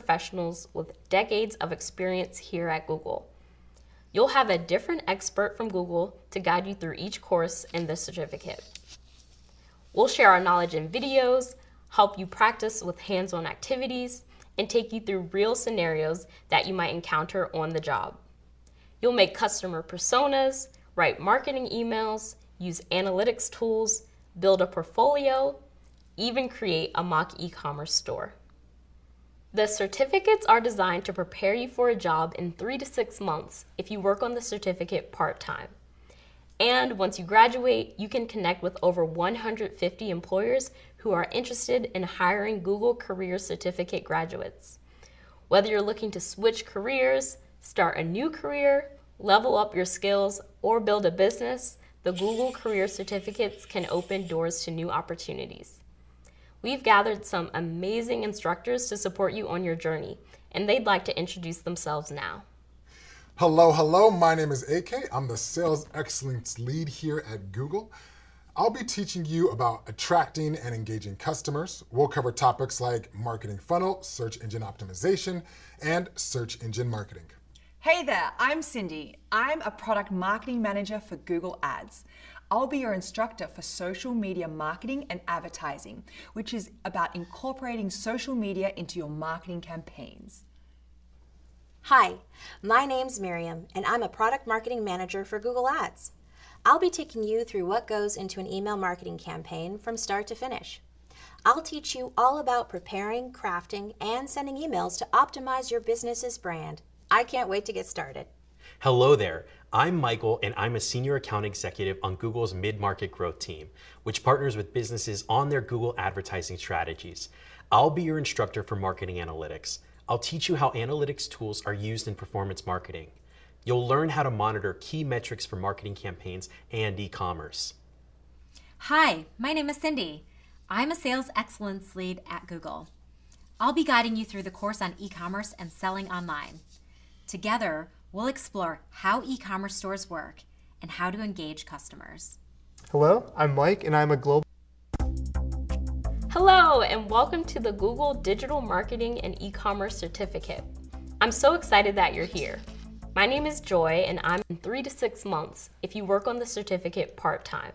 professionals with decades of experience here at Google. You'll have a different expert from Google to guide you through each course in this certificate. We'll share our knowledge in videos, help you practice with hands-on activities, and take you through real scenarios that you might encounter on the job. You'll make customer personas, write marketing emails, use analytics tools, build a portfolio, even create a mock e-commerce store. The certificates are designed to prepare you for a job in 3 to 6 months if you work on the certificate part-time. And once you graduate, you can connect with over 150 employers who are interested in hiring Google Career Certificate graduates. Whether you're looking to switch careers, start a new career, level up your skills, or build a business, the Google Career Certificates can open doors to new opportunities. We've gathered some amazing instructors to support you on your journey, and they'd like to introduce themselves now. Hello, my name is AK. I'm the Sales Excellence Lead here at Google. I'll be teaching you about attracting and engaging customers. We'll cover topics like marketing funnel, search engine optimization, and search engine marketing. Hey there, I'm Cindy. I'm a product marketing manager for Google Ads. I'll be your instructor for social media marketing and advertising, which is about incorporating social media into your marketing campaigns. Hi, my name's Miriam, and I'm a product marketing manager for Google Ads. I'll be taking you through what goes into an email marketing campaign from start to finish. I'll teach you all about preparing, crafting, and sending emails to optimize your business's brand. I can't wait to get started. Hello there, I'm Michael, and I'm a senior account executive on Google's mid-market growth team, which partners with businesses on their Google advertising strategies. I'll be your instructor for marketing analytics. I'll teach you how analytics tools are used in performance marketing. You'll learn how to monitor key metrics for marketing campaigns and e-commerce. Hi, my name is Cindy. I'm a sales excellence lead at Google. I'll be guiding you through the course on e-commerce and selling online. Together, we'll explore how e-commerce stores work and how to engage customers. Hello, I'm Mike, and I'm a global... Hello, and welcome to the Google Digital Marketing and E-commerce Certificate. I'm so excited that you're here. My name is Joy, and I'm in 3 to 6 months if you work on the certificate part-time.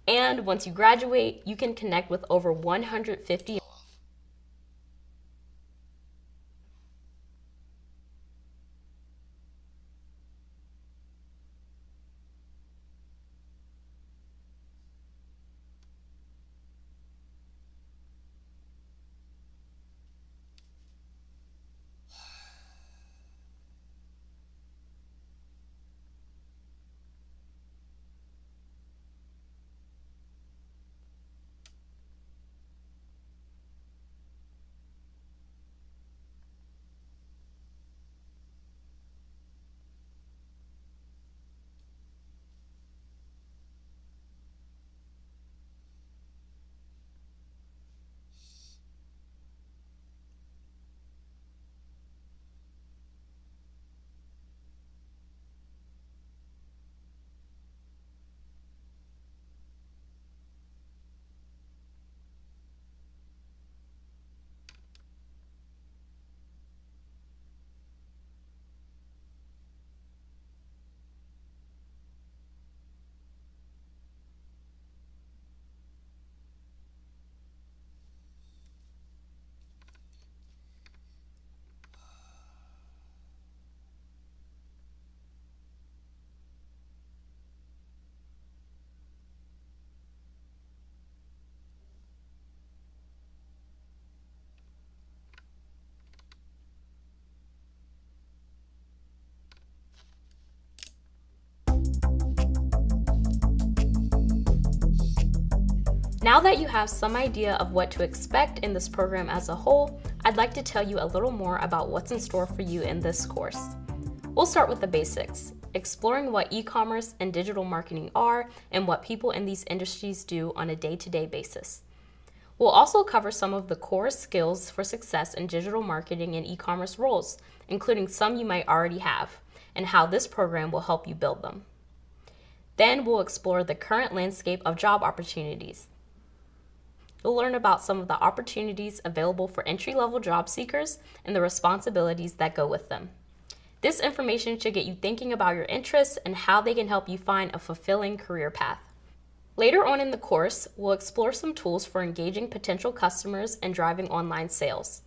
And once you graduate, you can connect with over 150Now that you have some idea of what to expect in this program as a whole, I'd like to tell you a little more about what's in store for you in this course. We'll start with the basics, exploring what e-commerce and digital marketing are and what people in these industries do on a day-to-day basis. We'll also cover some of the core skills for success in digital marketing and e-commerce roles, including some you might already have, and how this program will help you build them. Then we'll explore the current landscape of job opportunities. you'll learn about some of the opportunities available for entry-level job seekers and the responsibilities that go with them. This information should get you thinking about your interests and how they can help you find a fulfilling career path. Later on in the course, we'll explore some tools for engaging potential customers and driving online sales.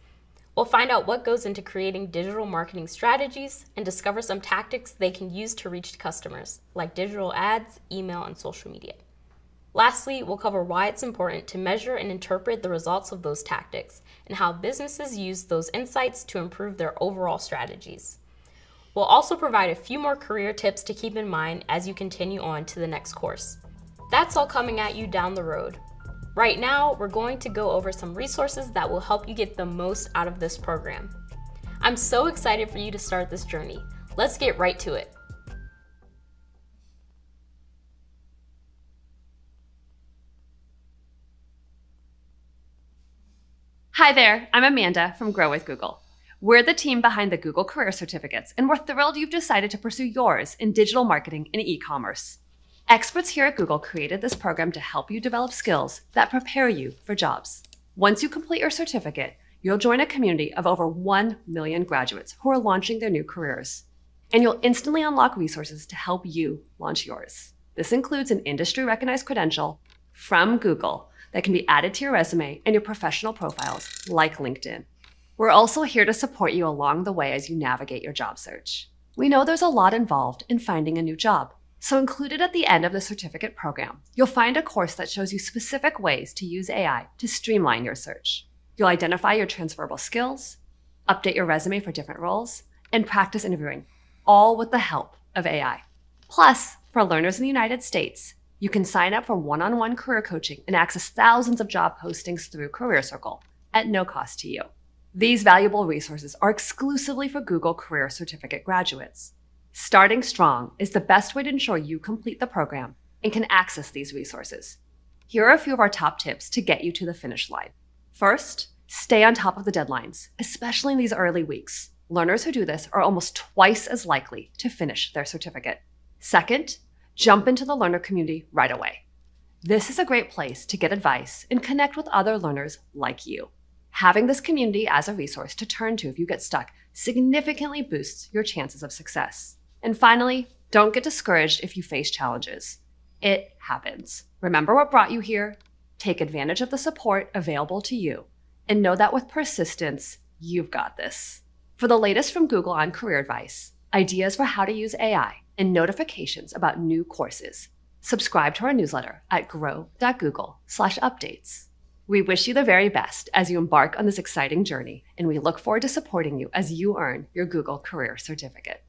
We'll find out what goes into creating digital marketing strategies and discover some tactics they can use to reach customers, like digital ads, email, and social media. Lastly, we'll cover why it's important to measure and interpret the results of those tactics and how businesses use those insights to improve their overall strategies. We'll also provide a few more career tips to keep in mind as you continue on to the next course. That's all coming at you down the road. Right now, we're going to go over some resources that will help you get the most out of this program. I'm so excited for you to start this journey. Let's get right to it. Hi there, I'm Amanda from Grow with Google. We're the team behind the Google Career Certificates, and we're thrilled you've decided to pursue yours in digital marketing and e-commerce. Experts here at Google created this program to help you develop skills that prepare you for jobs. Once you complete your certificate, you'll join a community of over 1 million graduates who are launching their new careers. And you'll instantly unlock resources to help you launch yours. This includes an industry-recognized credential from Google that can be added to your resume and your professional profiles, like LinkedIn. We're also here to support you along the way as you navigate your job search. We know there's a lot involved in finding a new job. So included at the end of the certificate program, you'll find a course that shows you specific ways to use AI to streamline your search. You'll identify your transferable skills, update your resume for different roles, and practice interviewing, all with the help of AI. Plus, for learners in the United States, you can sign up for one-on-one career coaching and access thousands of job postings through Career Circle at no cost to you. These valuable resources are exclusively for Google Career Certificate graduates. Starting strong is the best way to ensure you complete the program and can access these resources. Here are a few of our top tips to get you to the finish line. First, stay on top of the deadlines, especially in these early weeks. Learners who do this are almost twice as likely to finish their certificate. Second, jump into the learner community right away. This is a great place to get advice and connect with other learners like you. Having this community as a resource to turn to if you get stuck significantly boosts your chances of success. And finally, don't get discouraged if you face challenges. It happens. Remember what brought you here, take advantage of the support available to you, and know that with persistence, you've got this. For the latest from Google on career advice, ideas for how to use AI, and notifications about new courses, subscribe to our newsletter at grow.google/updates. We wish you the very best as you embark on this exciting journey, and we look forward to supporting you as you earn your Google Career Certificate.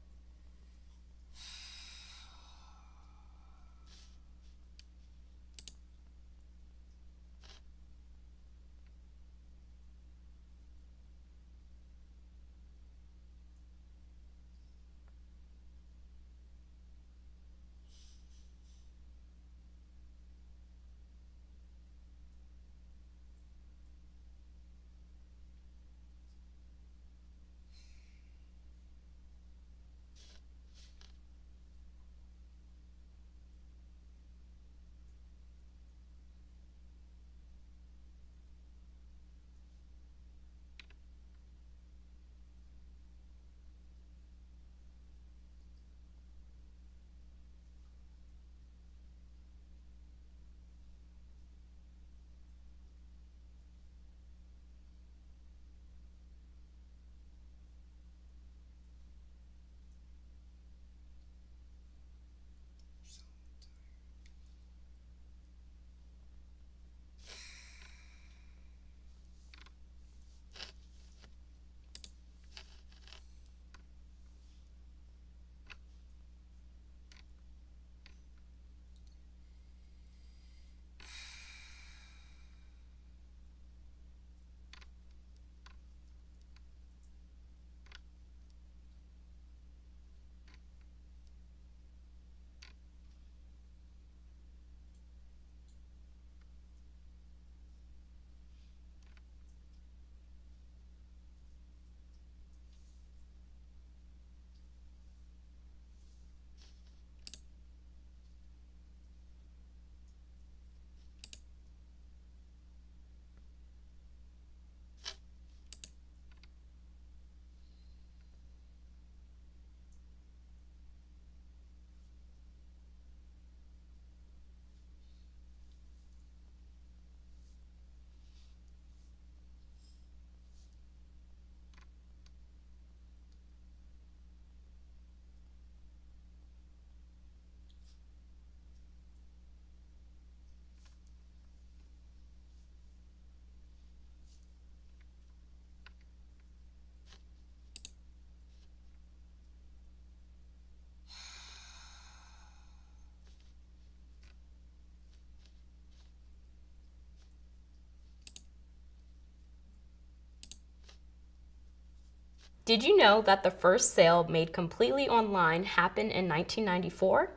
Did you know that the first sale made completely online happened in 1994?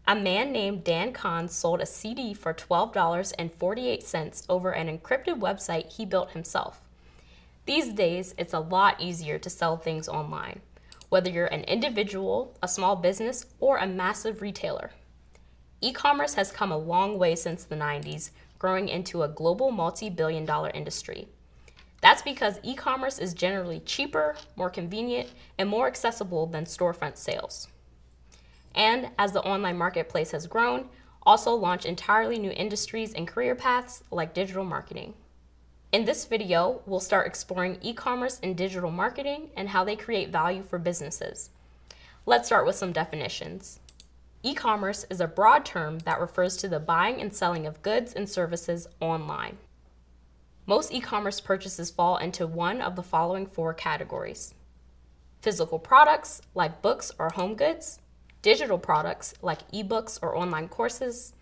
A man named Dan Kahn sold a CD for $12.48 over an encrypted website he built himself. These days, it's a lot easier to sell things online, whether you're an individual, a small business, or a massive retailer. E-commerce has come a long way since the 90s, growing into a global multi-billion-dollar industry. That's because e-commerce is generally cheaper, more convenient, and more accessible than storefront sales. And as the online marketplace has grown, also launched entirely new industries and career paths like digital marketing. In this video, we'll start exploring e-commerce and digital marketing and how they create value for businesses. Let's start with some definitions. E-commerce is a broad term that refers to the buying and selling of goods and services online. Most e-commerce purchases fall into one of the following 4 categories: physical products like books or home goods, digital products like ebooks or online courses,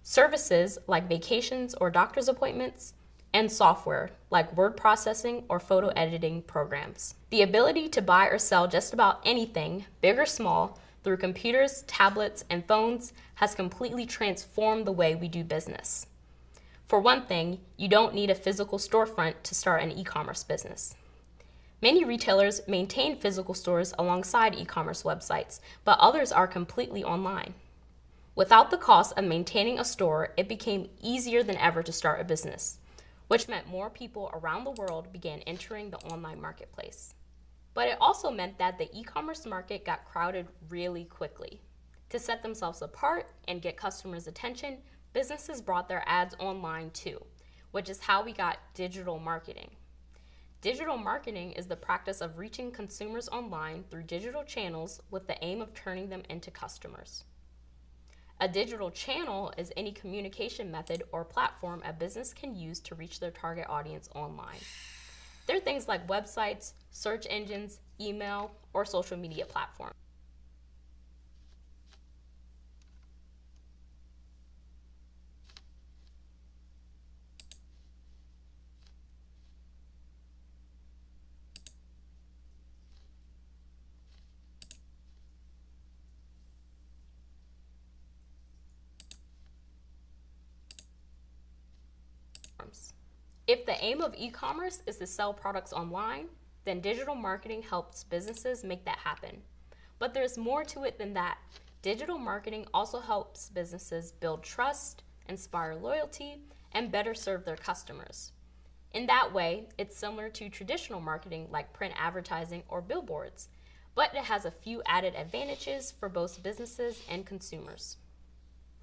services like vacations or doctor's appointments, and software like word processing or photo editing programs. The ability to buy or sell just about anything, big or small, through computers, tablets, and phones has completely transformed the way we do business. For one thing, you don't need a physical storefront to start an e-commerce business. Many retailers maintain physical stores alongside e-commerce websites, but others are completely online. Without the cost of maintaining a store, it became easier than ever to start a business, which meant more people around the world began entering the online marketplace. But it also meant that the e-commerce market got crowded really quickly. To set themselves apart and get customers' attention, businesses brought their ads online too, which is how we got digital marketing. Digital marketing is the practice of reaching consumers online through digital channels with the aim of turning them into customers. A digital channel is any communication method or platform a business can use to reach their target audience online. They're things like websites, search engines, email, or social media platforms. If the aim of e-commerce is to sell products online, then digital marketing helps businesses make that happen. But there's more to it than that. Digital marketing also helps businesses build trust, inspire loyalty, and better serve their customers. In that way, it's similar to traditional marketing like print advertising or billboards, but it has a few added advantages for both businesses and consumers.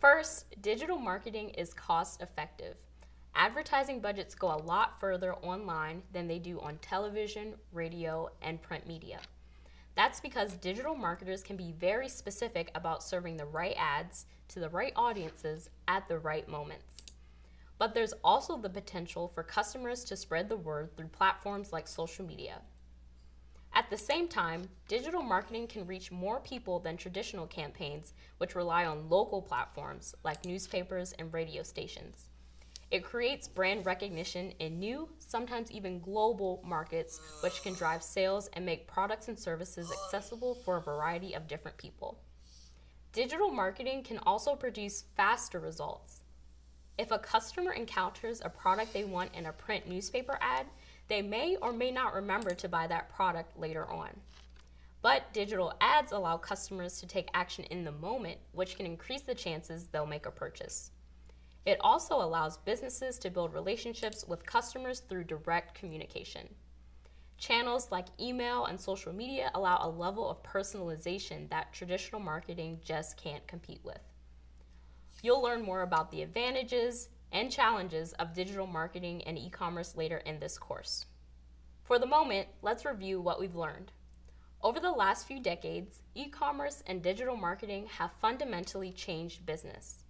First, digital marketing is cost effective. Advertising budgets go a lot further online than they do on television, radio, and print media. That's because digital marketers can be very specific about serving the right ads to the right audiences at the right moments. But there's also the potential for customers to spread the word through platforms like social media. At the same time, digital marketing can reach more people than traditional campaigns, which rely on local platforms like newspapers and radio stations. It creates brand recognition in new, sometimes even global markets, which can drive sales and make products and services accessible for a variety of different people. Digital marketing can also produce faster results. If a customer encounters a product they want in a print newspaper ad, they may or may not remember to buy that product later on. But digital ads allow customers to take action in the moment, which can increase the chances they'll make a purchase. It also allows businesses to build relationships with customers through direct communication. Channels like email and social media allow a level of personalization that traditional marketing just can't compete with. You'll learn more about the advantages and challenges of digital marketing and e-commerce later in this course. For the moment, let's review what we've learned. Over the last few decades, e-commerce and digital marketing have fundamentally changed business.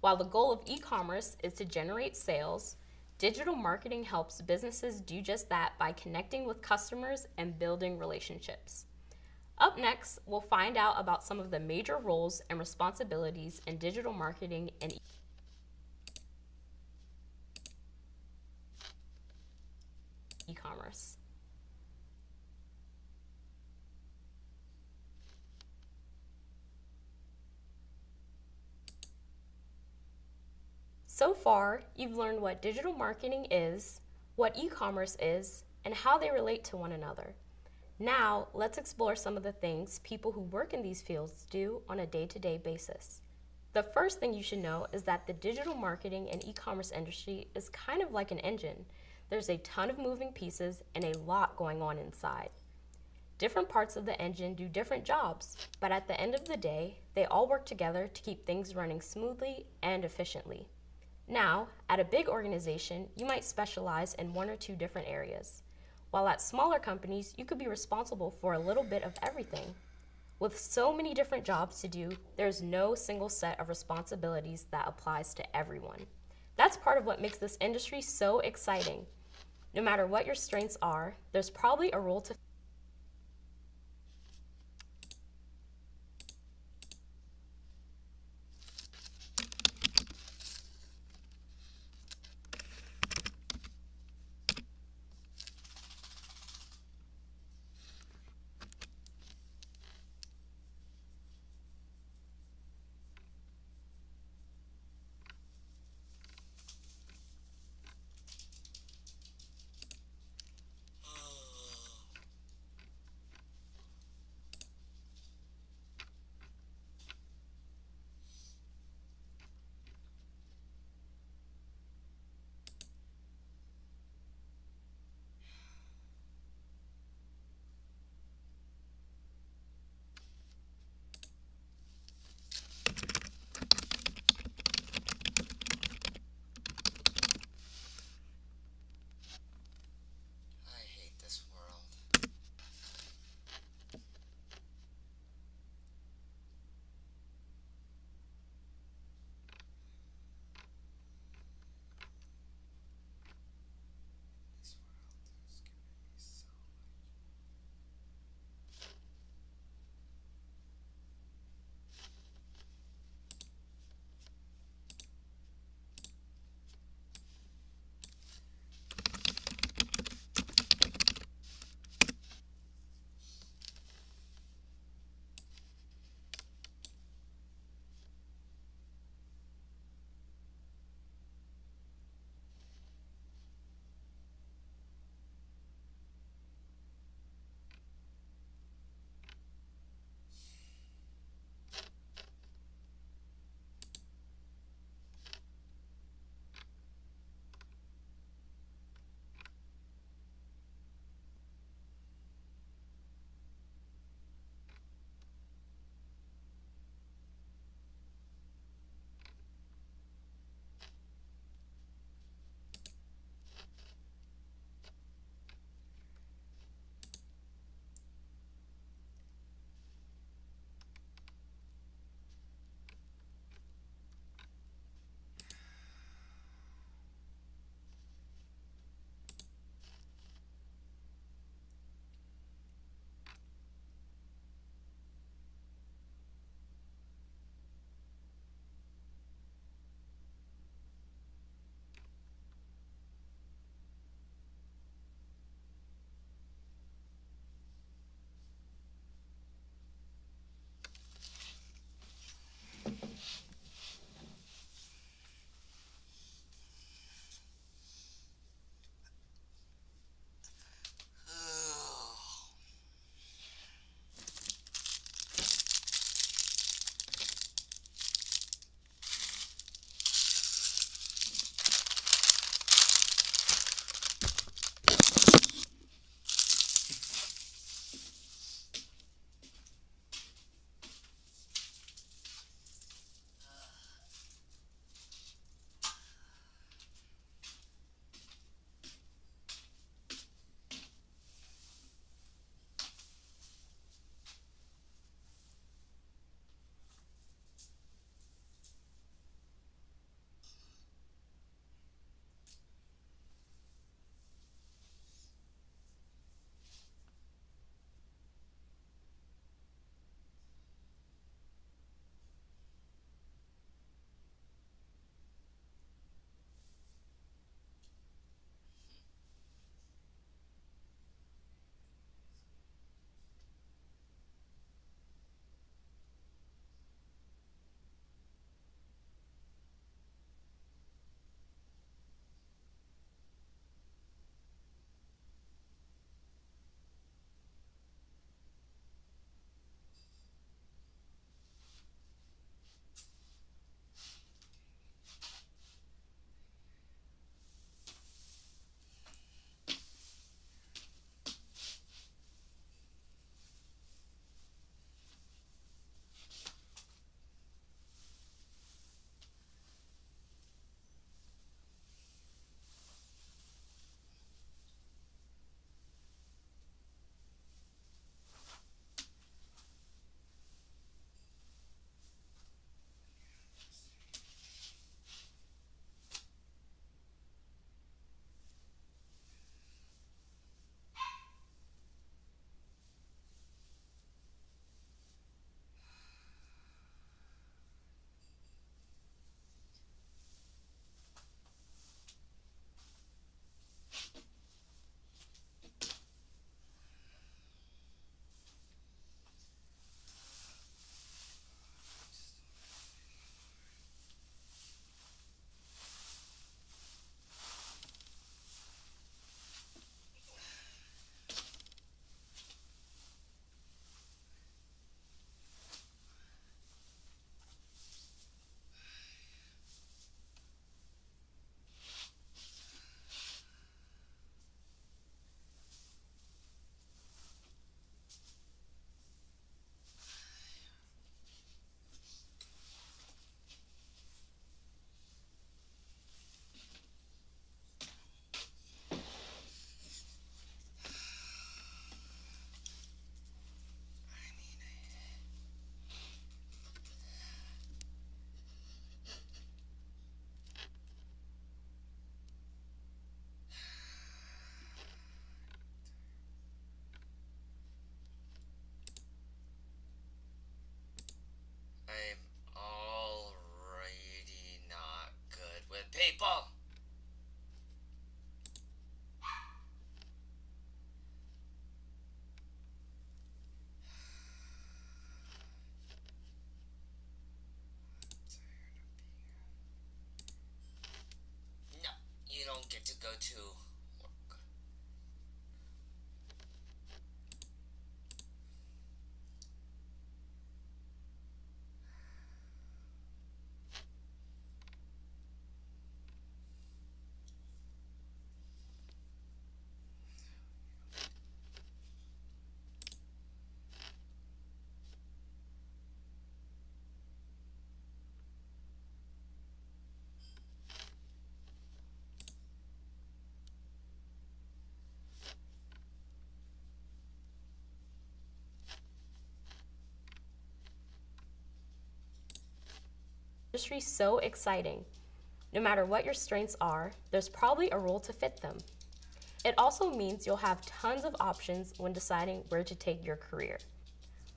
While the goal of e-commerce is to generate sales, digital marketing helps businesses do just that by connecting with customers and building relationships. Up next, we'll find out about some of the major roles and responsibilities in digital marketing and e-commerce. So far, you've learned what digital marketing is, what e-commerce is, and how they relate to one another. Now, let's explore some of the things people who work in these fields do on a day-to-day basis. The first thing you should know is that the digital marketing and e-commerce industry is kind of like an engine. There's a ton of moving pieces and a lot going on inside. Different parts of the engine do different jobs, but at the end of the day, they all work together to keep things running smoothly and efficiently. Now, at a big organization, you might specialize in one or two different areas, while at smaller companies, you could be responsible for a little bit of everything. With so many different jobs to do, there's no single set of responsibilities that applies to everyone. That's part of what makes this industry so exciting. No matter what your strengths are, there's probably a role to Industry so exciting. No matter what your strengths are, there's probably a role to fit them. It also means you'll have tons of options when deciding where to take your career.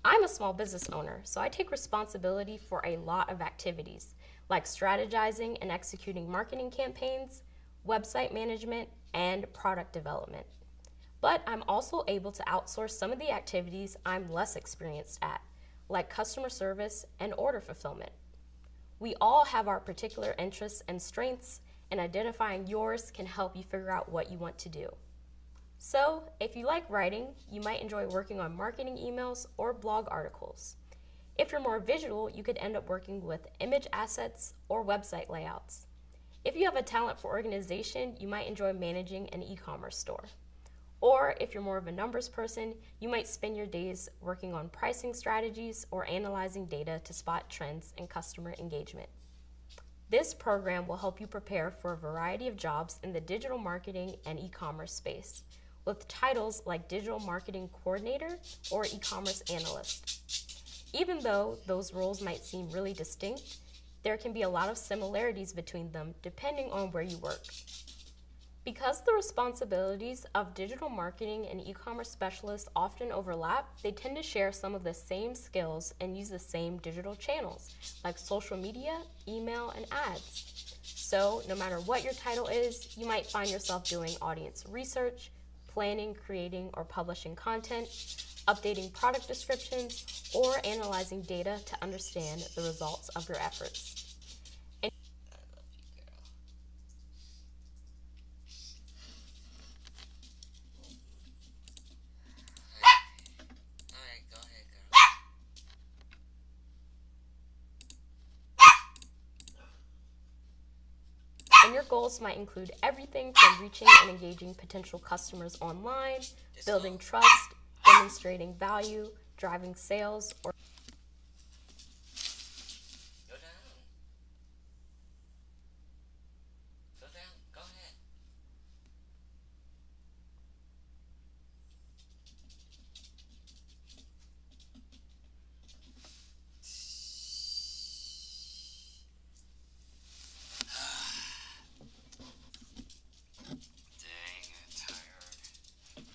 I'm a small business owner, so I take responsibility for a lot of activities, like strategizing and executing marketing campaigns, website management, and product development. But I'm also able to outsource some of the activities I'm less experienced at, like customer service and order fulfillment. We all have our particular interests and strengths, and identifying yours can help you figure out what you want to do. So, if you like writing, you might enjoy working on marketing emails or blog articles. If you're more visual, you could end up working with image assets or website layouts. If you have a talent for organization, you might enjoy managing an e-commerce store. Or if you're more of a numbers person, you might spend your days working on pricing strategies or analyzing data to spot trends in customer engagement. This program will help you prepare for a variety of jobs in the digital marketing and e-commerce space, with titles like Digital Marketing Coordinator or E-commerce Analyst. Even though those roles might seem really distinct, there can be a lot of similarities between them depending on where you work. Because the responsibilities of digital marketing and e-commerce specialists often overlap, they tend to share some of the same skills and use the same digital channels, like social media, email, and ads. So, no matter what your title is, you might find yourself doing audience research, planning, creating, or publishing content, updating product descriptions, or analyzing data to understand the results of your efforts. Alright, go ahead, girl. And your goals might include everything from reaching and engaging potential customers online, building trust, demonstrating value, driving sales, or Go down. Go down. Go ahead. Dang, I'm tired.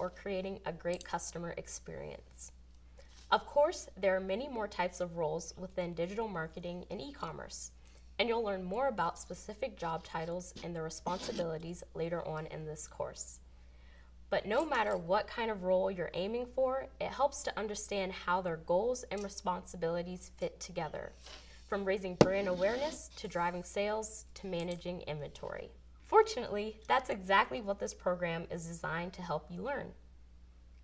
or creating a great customer experience. Of course, there are many more types of roles within digital marketing and e-commerce, and you'll learn more about specific job titles and their responsibilities later on in this course. But no matter what kind of role you're aiming for, it helps to understand how their goals and responsibilities fit together, from raising brand awareness to driving sales to managing inventory. Fortunately, that's exactly what this program is designed to help you learn.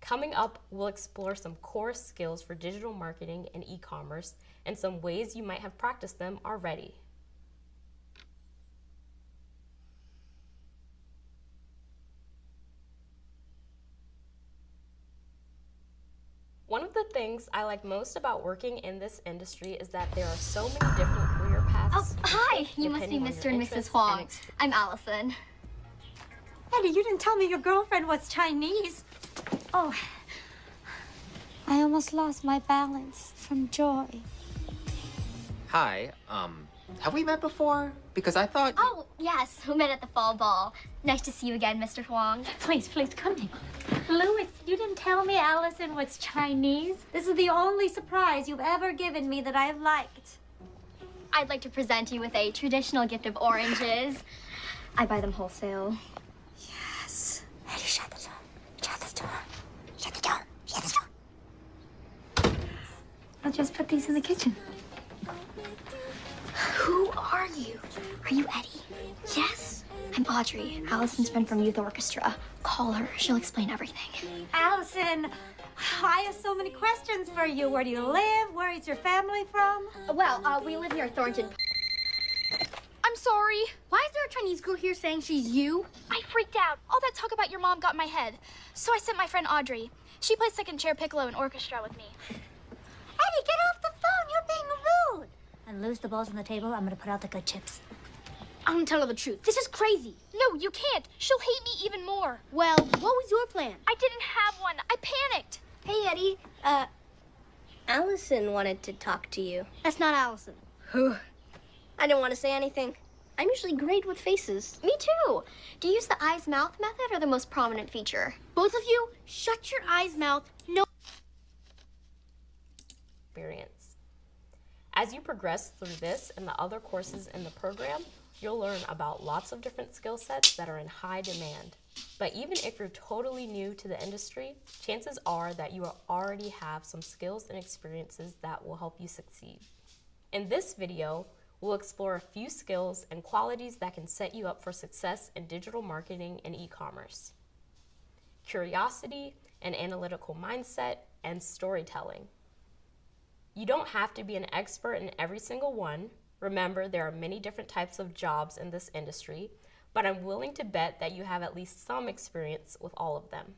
Coming up, we'll explore some core skills for digital marketing and e-commerce and some ways you might have practiced them already. One of the things I like most about working in this industry is that there are so many different career paths. Oh, hi! You must be depending on Mr. your and interests Mrs. Huang. ex- I'm Allison. Eddie, you didn't tell me your girlfriend was Chinese. Oh, I almost lost my balance from joy. Hi, have we met before? Because I thought... oh, yes. We met at the fall ball. Nice to see you again, Mr. Huang. Please, come in. Louis, you didn't tell me Allison was Chinese. This is the only surprise you've ever given me that I've liked. I'd like to present you with a traditional gift of oranges. I buy them wholesale. Yes. Eddie, shut the door. Shut the door. Shut the door. Shut the door. I'll just put these in the kitchen. Who are you? Are you Eddie? Yes. I'm Audrey, Allison's friend from youth orchestra. Call her. She'll explain everything. Allison, I have so many questions for you. Where do you live? Where is your family from? Well, we live near Thornton. I'm sorry. Why is there a Chinese girl here saying she's you? I freaked out. All that talk about your mom got in my head. So I sent my friend Audrey. She plays second chair piccolo in orchestra with me. Eddie, get off the phone. You're being rude. And lose the balls on the table. I'm going to put out the good chips. I'm gonna tell her the truth. This is crazy. No, you can't. She'll hate me even more. Well, what was your plan? I didn't have one. I panicked. Hey, Eddie. Allison wanted to talk to you. That's not Allison. Who? I didn't want to say anything. I'm usually great with faces. Me too. Do you use the eyes-mouth method or the most prominent feature? Both of you, shut your eyes-mouth. No. Experience. As you progress through this and the other courses in the program, you'll learn about lots of different skill sets that are in high demand. But even if you're totally new to the industry, chances are that you already have some skills and experiences that will help you succeed. In this video, we'll explore a few skills and qualities that can set you up for success in digital marketing and e-commerce. Curiosity, an analytical mindset, and storytelling. You don't have to be an expert in every single one. Remember, there are many different types of jobs in this industry, but I'm willing to bet that you have at least some experience with all of them.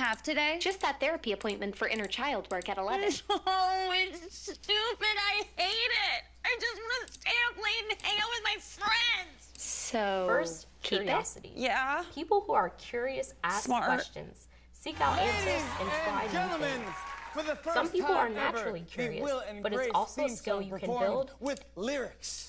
have today? Just that therapy appointment for inner child work at 11. Oh, it's stupid. I hate it. I just want to stay up late and hang out with my friends. So, First, curiosity. Yeah. People who are curious ask Smart. questions, seek out answers, and try new things. Some people are naturally curious, but it's also a skill you can build with lyrics.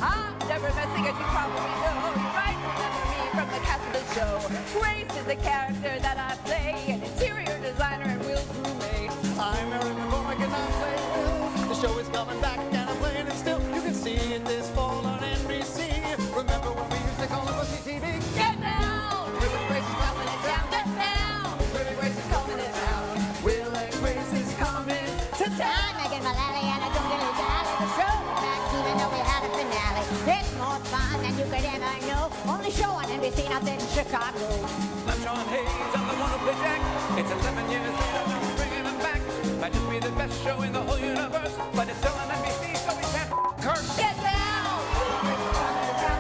I'm Deborah Messing, as you probably know. You might remember me from the cast of the show. Grace is the character that I play, an interior designer and Will's roommate. I'm Eric McCormick and I'm playing Will. The show is coming back and I'm playing it still. You can see it this fall on NBC. Remember when we used to call it Pussy TV? Get down! Will and Grace is coming to town. Get down! Will and Grace is coming to town. Will and Grace is coming to town. I'm Megan Mullally and I don't get it down. The show is back even though we had a finale. It's more fun than you could ever know. Only show on NBC, not in Chicago. I'm Sean Hayes, I'm the one who played Jack. It's 11 years later, I'm bringing him back. Might just be the best show in the whole universe, but it's still on NBC, so we can't curse. Get down!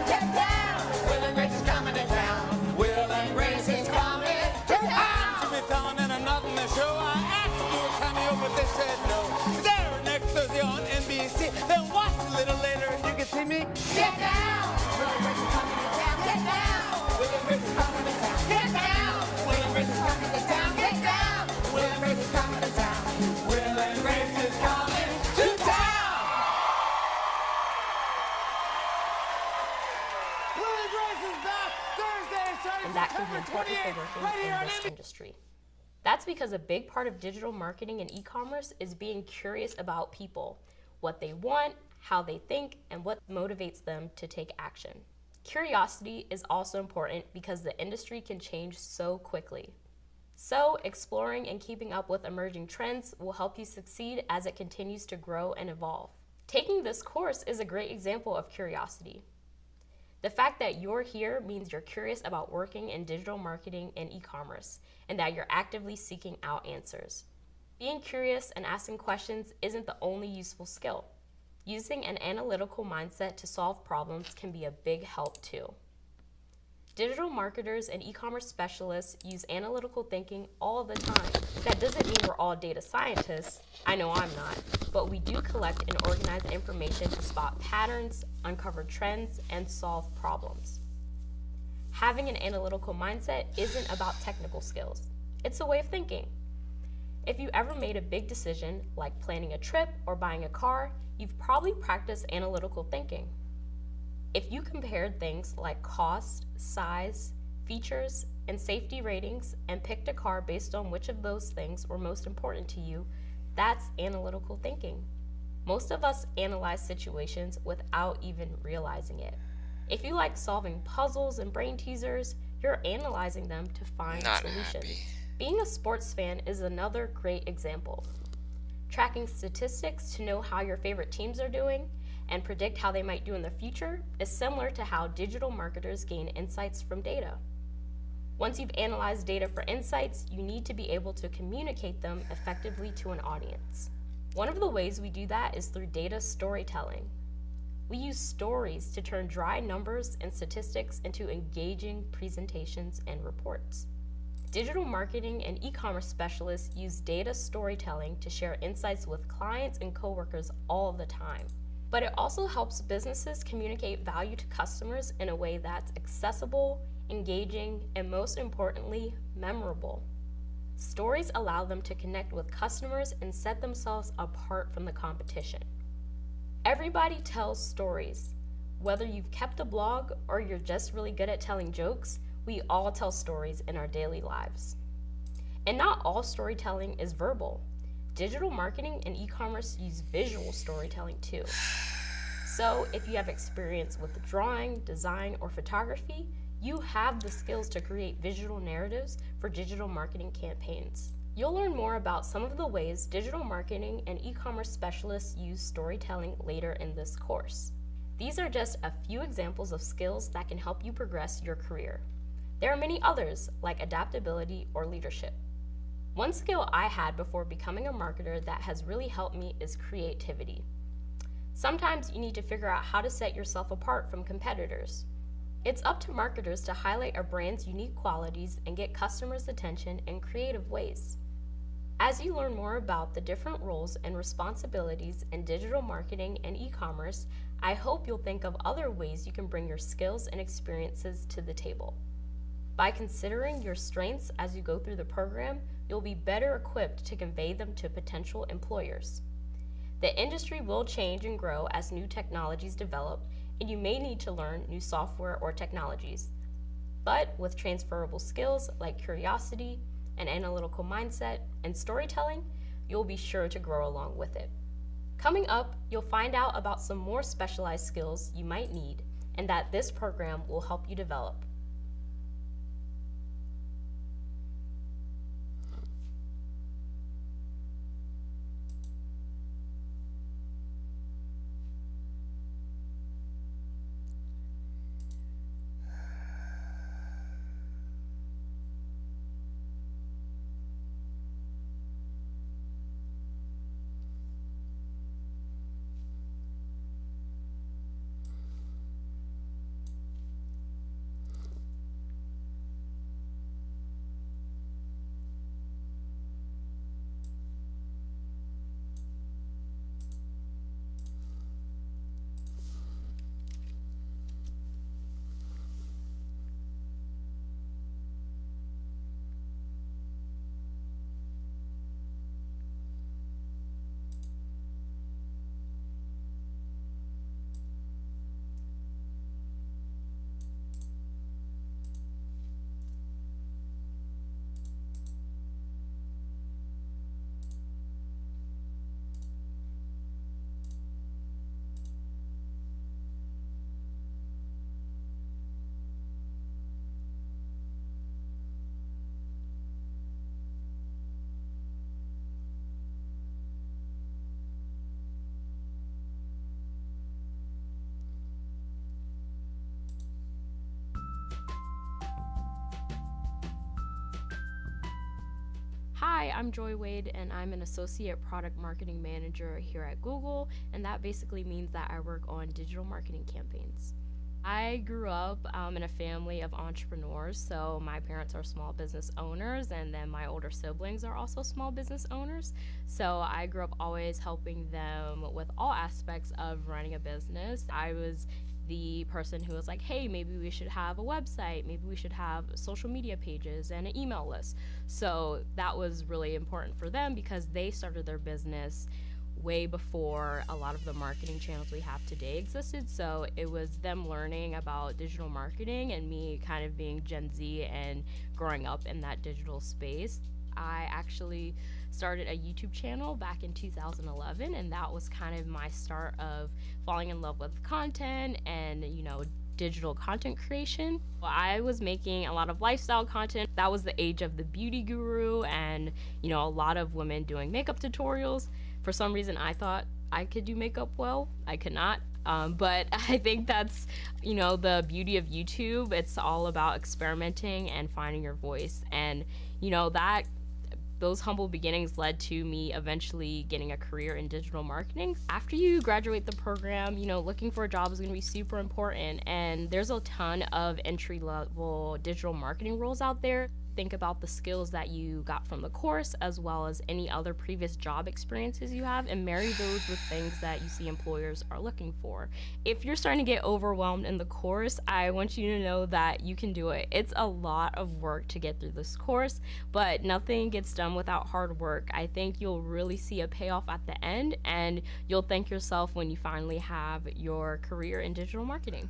Get down! Will and Grace is coming to town. Will and Grace is coming to town. I'm Jimmy Fallon and I'm not in the show. I asked to do a cameo, but they said no. There next Thursday on NBC. Then watch a little later and you can see me. Get down! Will and Grace is coming to town. Get down! Will and Grace is coming to town. Get down! Will and Grace is coming to town. Get down! Will and Grace is coming to town. Will and Grace is coming to town. Will and Grace is back Thursday, starting and that can be September important 28th, for working right here in on this NBC. industry. That's because a big part of digital marketing and e-commerce is being curious about people, what they want, how they think, and what motivates them to take action. Curiosity is also important because the industry can change so quickly. So, exploring and keeping up with emerging trends will help you succeed as it continues to grow and evolve. Taking this course is a great example of curiosity. The fact that you're here means you're curious about working in digital marketing and e-commerce, and that you're actively seeking out answers. Being curious and asking questions isn't the only useful skill. Using an analytical mindset to solve problems can be a big help too. Digital marketers and e-commerce specialists use analytical thinking all the time. That doesn't mean we're all data scientists. I know I'm not, but we do collect and organize information to spot patterns, uncover trends, and solve problems. Having an analytical mindset isn't about technical skills. It's a way of thinking. If you ever made a big decision, like planning a trip or buying a car, you've probably practiced analytical thinking. If you compared things like cost, size, features, and safety ratings and picked a car based on which of those things were most important to you, that's analytical thinking. Most of us analyze situations without even realizing it. If you like solving puzzles and brain teasers, you're analyzing them to find solutions. Being a sports fan is another great example. Tracking statistics to know how your favorite teams are doing and predict how they might do in the future is similar to how digital marketers gain insights from data. Once you've analyzed data for insights, you need to be able to communicate them effectively to an audience. One of the ways we do that is through data storytelling. We use stories to turn dry numbers and statistics into engaging presentations and reports. Digital marketing and e-commerce specialists use data storytelling to share insights with clients and coworkers all the time. But it also helps businesses communicate value to customers in a way that's accessible, engaging, and most importantly, memorable. Stories allow them to connect with customers and set themselves apart from the competition. Everybody tells stories. Whether you've kept a blog or you're just really good at telling jokes, we all tell stories in our daily lives. And not all storytelling is verbal. Digital marketing and e-commerce use visual storytelling too. So if you have experience with drawing, design, or photography, you have the skills to create visual narratives for digital marketing campaigns. You'll learn more about some of the ways digital marketing and e-commerce specialists use storytelling later in this course. These are just a few examples of skills that can help you progress your career. There are many others, like adaptability or leadership. One skill I had before becoming a marketer that has really helped me is creativity. Sometimes you need to figure out how to set yourself apart from competitors. It's up to marketers to highlight a brand's unique qualities and get customers' attention in creative ways. As you learn more about the different roles and responsibilities in digital marketing and e-commerce, I hope you'll think of other ways you can bring your skills and experiences to the table. By considering your strengths as you go through the program, you'll be better equipped to convey them to potential employers. The industry will change and grow as new technologies develop, and you may need to learn new software or technologies. But with transferable skills like curiosity, an analytical mindset, and storytelling, you'll be sure to grow along with it. Coming up, you'll find out about some more specialized skills you might need and that this program will help you develop. Hi, I'm Joy Wade, and I'm an Associate Product Marketing Manager here at Google, and that basically means that I work on digital marketing campaigns. I grew up in a family of entrepreneurs, so my parents are small business owners, and then my older siblings are also small business owners. So I grew up always helping them with all aspects of running a business. I was the person who was like, hey, maybe we should have a website, maybe we should have social media pages and an email list. So that was really important for them because they started their business way before a lot of the marketing channels we have today existed. So it was them learning about digital marketing and me kind of being Gen Z and growing up in that digital space. I actually started a YouTube channel back in 2011, and that was kind of my start of falling in love with content and, digital content creation. I was making a lot of lifestyle content. That was the age of the beauty guru and, a lot of women doing makeup tutorials. For some reason, I thought I could do makeup well. I could not. But I think that's, the beauty of YouTube. It's all about experimenting and finding your voice. And, those humble beginnings led to me eventually getting a career in digital marketing. After you graduate the program, looking for a job is going to be super important. And there's a ton of entry-level digital marketing roles out there. Think about the skills that you got from the course as well as any other previous job experiences you have and marry those with things that you see employers are looking for. If you're starting to get overwhelmed in the course, I want you to know that you can do it. It's a lot of work to get through this course, but nothing gets done without hard work. I think you'll really see a payoff at the end, and you'll thank yourself when you finally have your career in digital marketing.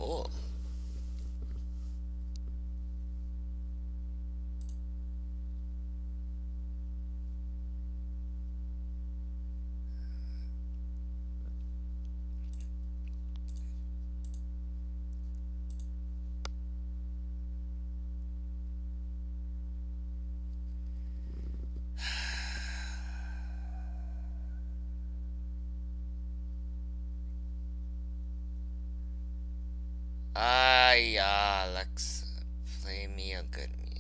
Cool. Yeah, Alexa, play me a good music.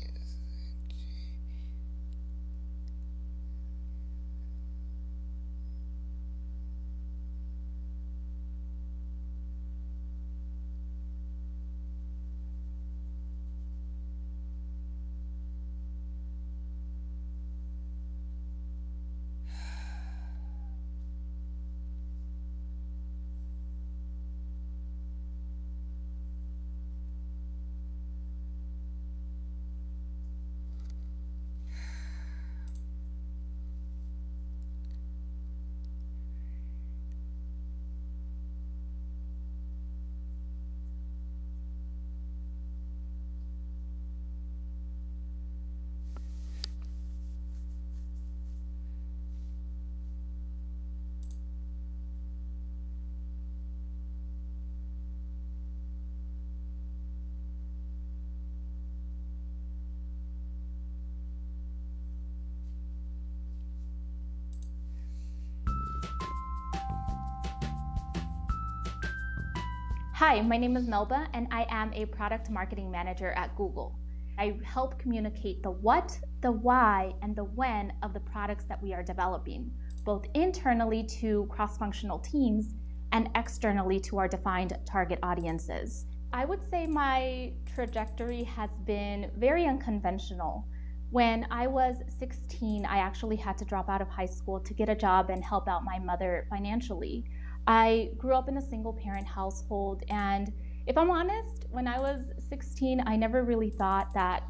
Hi, my name is Melba, and I am a product marketing manager at Google. I help communicate the what, the why, and the when of the products that we are developing, both internally to cross-functional teams and externally to our defined target audiences. I would say my trajectory has been very unconventional. When I was 16, I actually had to drop out of high school to get a job and help out my mother financially. I grew up in a single parent household, and if I'm honest, when I was 16, I never really thought that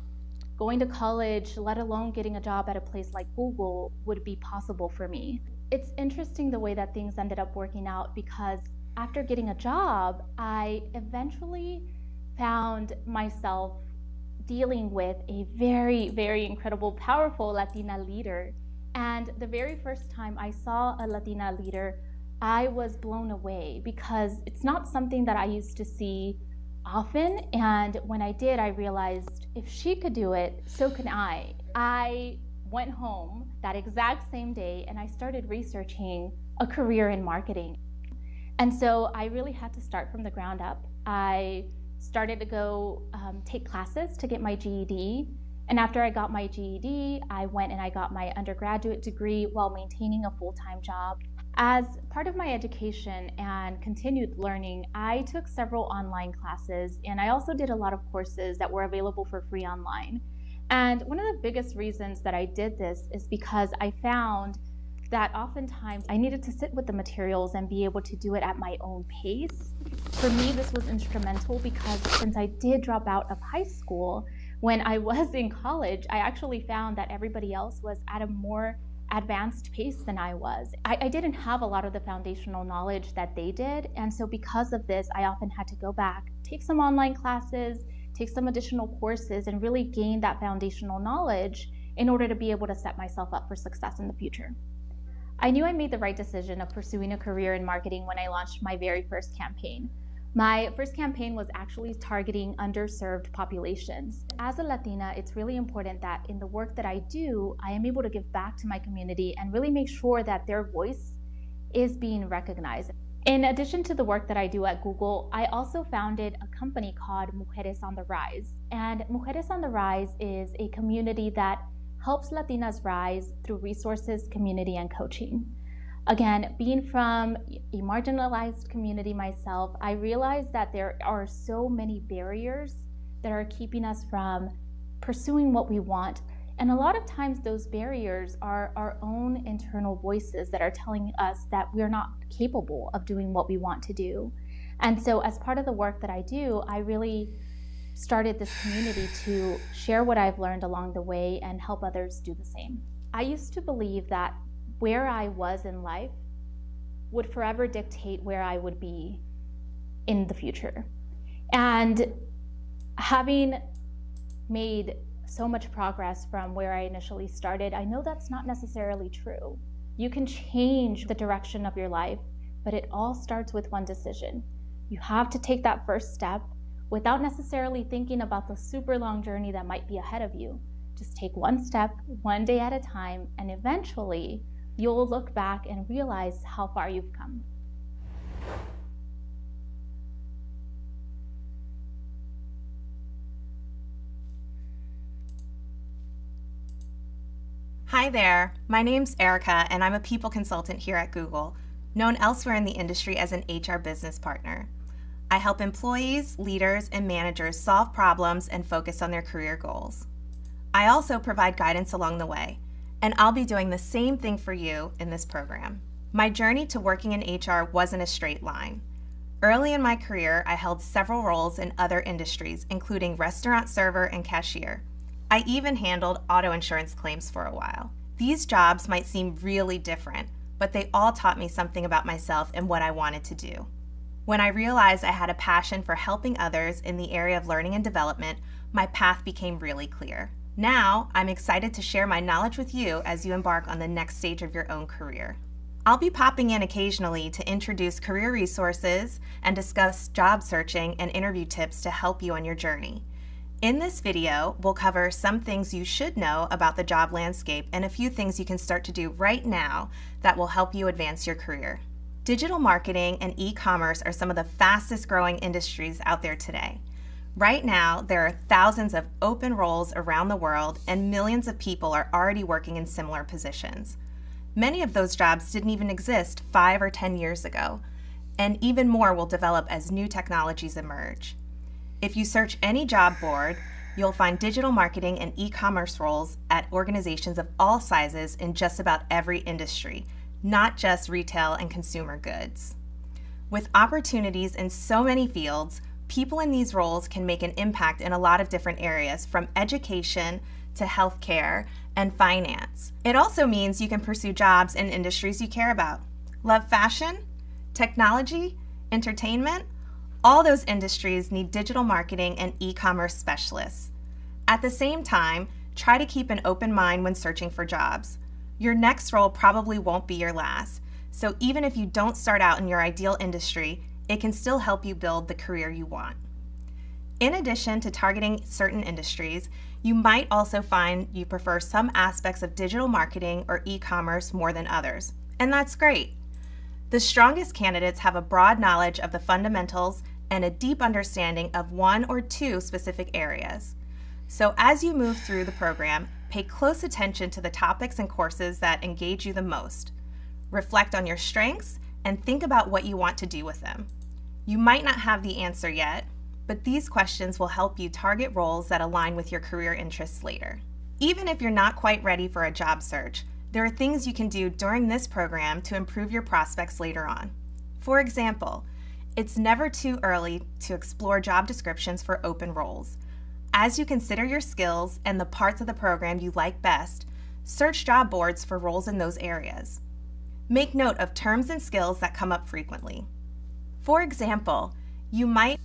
going to college, let alone getting a job at a place like Google, would be possible for me. It's interesting the way that things ended up working out, because after getting a job, I eventually found myself dealing with a very, very incredible, powerful Latina leader. And the very first time I saw a Latina leader, I was blown away, because it's not something that I used to see often. And when I did, I realized if she could do it, so can I. I went home that exact same day and I started researching a career in marketing. And so I really had to start from the ground up. I started to go take classes to get my GED. And after I got my GED, I went and I got my undergraduate degree while maintaining a full-time job. As part of my education and continued learning, I took several online classes, and I also did a lot of courses that were available for free online. And one of the biggest reasons that I did this is because I found that oftentimes I needed to sit with the materials and be able to do it at my own pace. For me, this was instrumental because since I did drop out of high school, when I was in college, I actually found that everybody else was at a more advanced pace than I was. I didn't have a lot of the foundational knowledge that they did, and so because of this, I often had to go back, take some online classes, take some additional courses, and really gain that foundational knowledge in order to be able to set myself up for success in the future. I knew I made the right decision of pursuing a career in marketing when I launched my very first campaign. My first campaign was actually targeting underserved populations. As a Latina, it's really important that in the work that I do, I am able to give back to my community and really make sure that their voice is being recognized. In addition to the work that I do at Google, I also founded a company called Mujeres on the Rise. And Mujeres on the Rise is a community that helps Latinas rise through resources, community, and coaching. Again, being from a marginalized community myself, I realized that there are so many barriers that are keeping us from pursuing what we want. And a lot of times those barriers are our own internal voices that are telling us that we're not capable of doing what we want to do. And so as part of the work that I do, I really started this community to share what I've learned along the way and help others do the same. I used to believe that where I was in life would forever dictate where I would be in the future. And having made so much progress from where I initially started, I know that's not necessarily true. You can change the direction of your life, but it all starts with one decision. You have to take that first step without necessarily thinking about the super long journey that might be ahead of you. Just take one step, one day at a time, and eventually you'll look back and realize how far you've come. Hi there, my name's Erica and I'm a people consultant here at Google, known elsewhere in the industry as an HR business partner. I help employees, leaders, and managers solve problems and focus on their career goals. I also provide guidance along the way, and I'll be doing the same thing for you in this program. My journey to working in HR wasn't a straight line. Early in my career, I held several roles in other industries, including restaurant server and cashier. I even handled auto insurance claims for a while. These jobs might seem really different, but they all taught me something about myself and what I wanted to do. When I realized I had a passion for helping others in the area of learning and development, my path became really clear. Now, I'm excited to share my knowledge with you as you embark on the next stage of your own career. I'll be popping in occasionally to introduce career resources and discuss job searching and interview tips to help you on your journey. In this video, we'll cover some things you should know about the job landscape and a few things you can start to do right now that will help you advance your career. Digital marketing and e-commerce are some of the fastest growing industries out there today. Right now, there are thousands of open roles around the world and millions of people are already working in similar positions. Many of those jobs didn't even exist 5 or 10 years ago, and even more will develop as new technologies emerge. If you search any job board, you'll find digital marketing and e-commerce roles at organizations of all sizes in just about every industry, not just retail and consumer goods. With opportunities in so many fields, people in these roles can make an impact in a lot of different areas, from education to healthcare and finance. It also means you can pursue jobs in industries you care about. Love fashion, technology, entertainment? All those industries need digital marketing and e-commerce specialists. At the same time, try to keep an open mind when searching for jobs. Your next role probably won't be your last, so even if you don't start out in your ideal industry, it can still help you build the career you want. In addition to targeting certain industries, you might also find you prefer some aspects of digital marketing or e-commerce more than others, and that's great. The strongest candidates have a broad knowledge of the fundamentals and a deep understanding of one or two specific areas. So as you move through the program, pay close attention to the topics and courses that engage you the most. Reflect on your strengths and think about what you want to do with them. You might not have the answer yet, but these questions will help you target roles that align with your career interests later. Even if you're not quite ready for a job search, there are things you can do during this program to improve your prospects later on. For example, it's never too early to explore job descriptions for open roles. As you consider your skills and the parts of the program you like best, search job boards for roles in those areas. Make note of terms and skills that come up frequently. For example, you might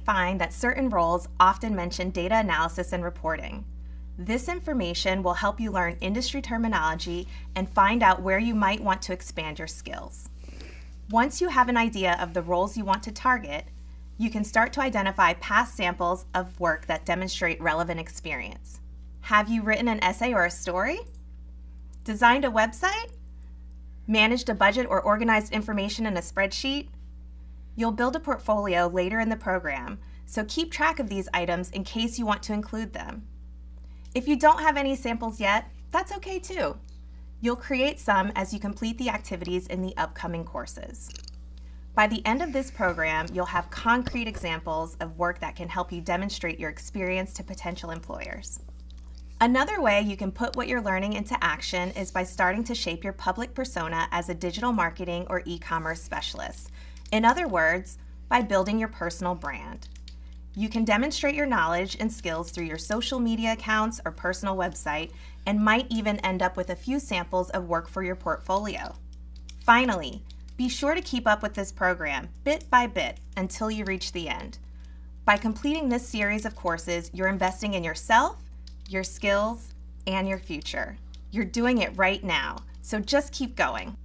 find that certain roles often mention data analysis and reporting. This information will help you learn industry terminology and find out where you might want to expand your skills. Once you have an idea of the roles you want to target, you can start to identify past samples of work that demonstrate relevant experience. Have you written an essay or a story? Designed a website? Managed a budget or organized information in a spreadsheet? You'll build a portfolio later in the program, so keep track of these items in case you want to include them. If you don't have any samples yet, that's okay too. You'll create some as you complete the activities in the upcoming courses. By the end of this program, you'll have concrete examples of work that can help you demonstrate your experience to potential employers. Another way you can put what you're learning into action is by starting to shape your public persona as a digital marketing or e-commerce specialist. In other words, by building your personal brand. You can demonstrate your knowledge and skills through your social media accounts or personal website, and might even end up with a few samples of work for your portfolio. Finally, be sure to keep up with this program bit by bit until you reach the end. By completing this series of courses, you're investing in yourself, your skills, and your future. You're doing it right now, so just keep going.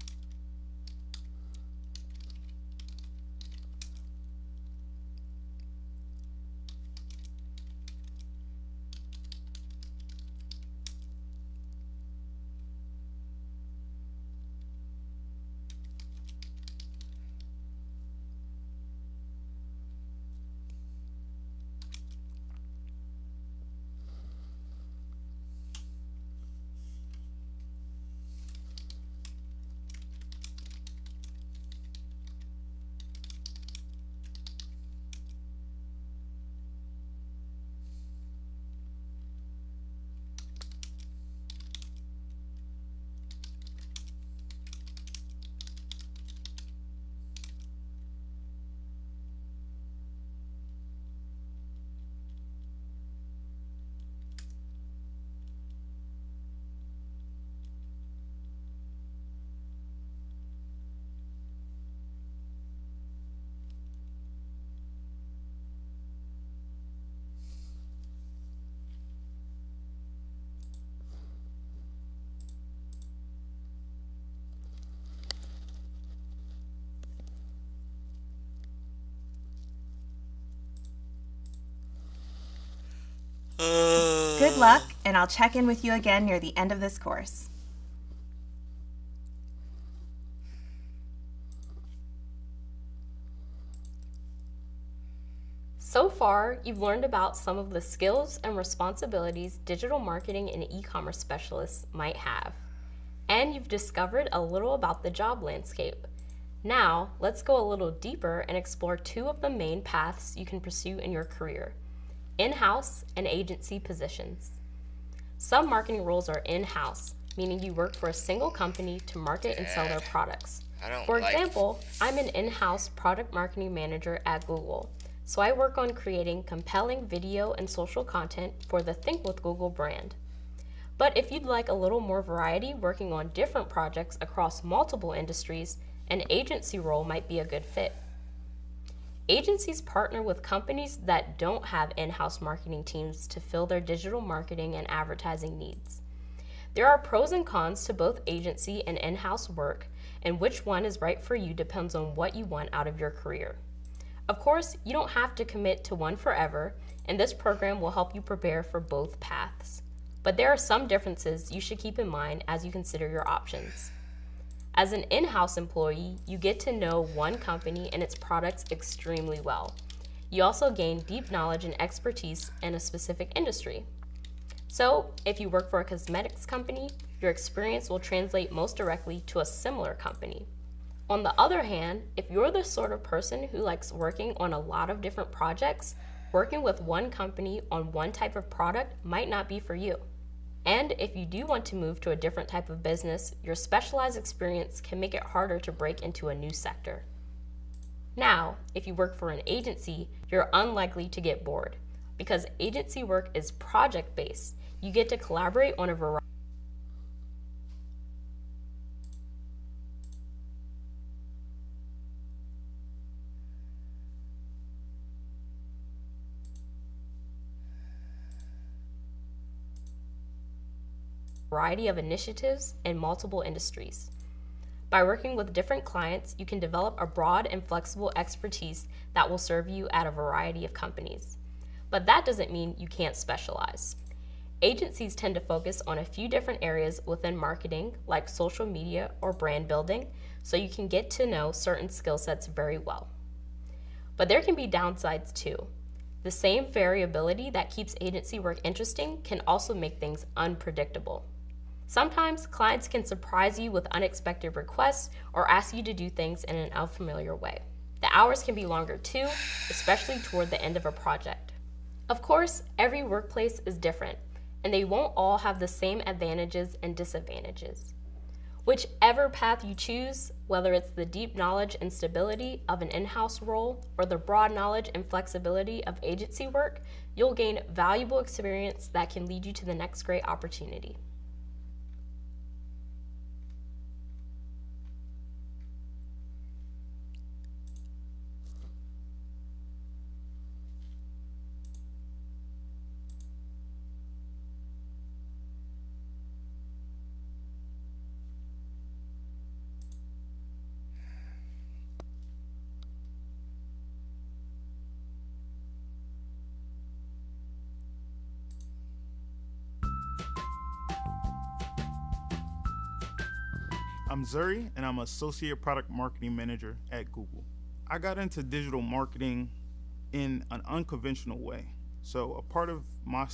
Good luck, and I'll check in with you again near the end of this course. So far, you've learned about some of the skills and responsibilities digital marketing and e-commerce specialists might have. And you've discovered a little about the job landscape. Now, let's go a little deeper and explore two of the main paths you can pursue in your career: in-house and agency positions. Some marketing roles are in-house, meaning you work for a single company to market and sell their products. For example, I'm an in-house product marketing manager at Google, so I work on creating compelling video and social content for the Think with Google brand. But if you'd like a little more variety working on different projects across multiple industries, an agency role might be a good fit. Agencies partner with companies that don't have in-house marketing teams to fill their digital marketing and advertising needs. There are pros and cons to both agency and in-house work, and which one is right for you depends on what you want out of your career. Of course, you don't have to commit to one forever, and this program will help you prepare for both paths. But there are some differences you should keep in mind as you consider your options. As an in-house employee, you get to know one company and its products extremely well. You also gain deep knowledge and expertise in a specific industry. So, if you work for a cosmetics company, your experience will translate most directly to a similar company. On the other hand, if you're the sort of person who likes working on a lot of different projects, working with one company on one type of product might not be for you. And if you do want to move to a different type of business, your specialized experience can make it harder to break into a new sector. Now, if you work for an agency, you're unlikely to get bored. Because agency work is project-based, you get to collaborate on a variety of initiatives in multiple industries. By working with different clients, you can develop a broad and flexible expertise that will serve you at a variety of companies. But that doesn't mean you can't specialize. Agencies tend to focus on a few different areas within marketing, like social media or brand building, so you can get to know certain skill sets very well. But there can be downsides too. The same variability that keeps agency work interesting can also make things unpredictable. Sometimes clients can surprise you with unexpected requests or ask you to do things in an unfamiliar way. The hours can be longer too, especially toward the end of a project. Of course, every workplace is different, and they won't all have the same advantages and disadvantages. Whichever path you choose, whether it's the deep knowledge and stability of an in-house role or the broad knowledge and flexibility of agency work, you'll gain valuable experience that can lead you to the next great opportunity. I'm Zuri, and I'm Associate Product Marketing Manager at Google. I got into digital marketing in an unconventional way. So a part of my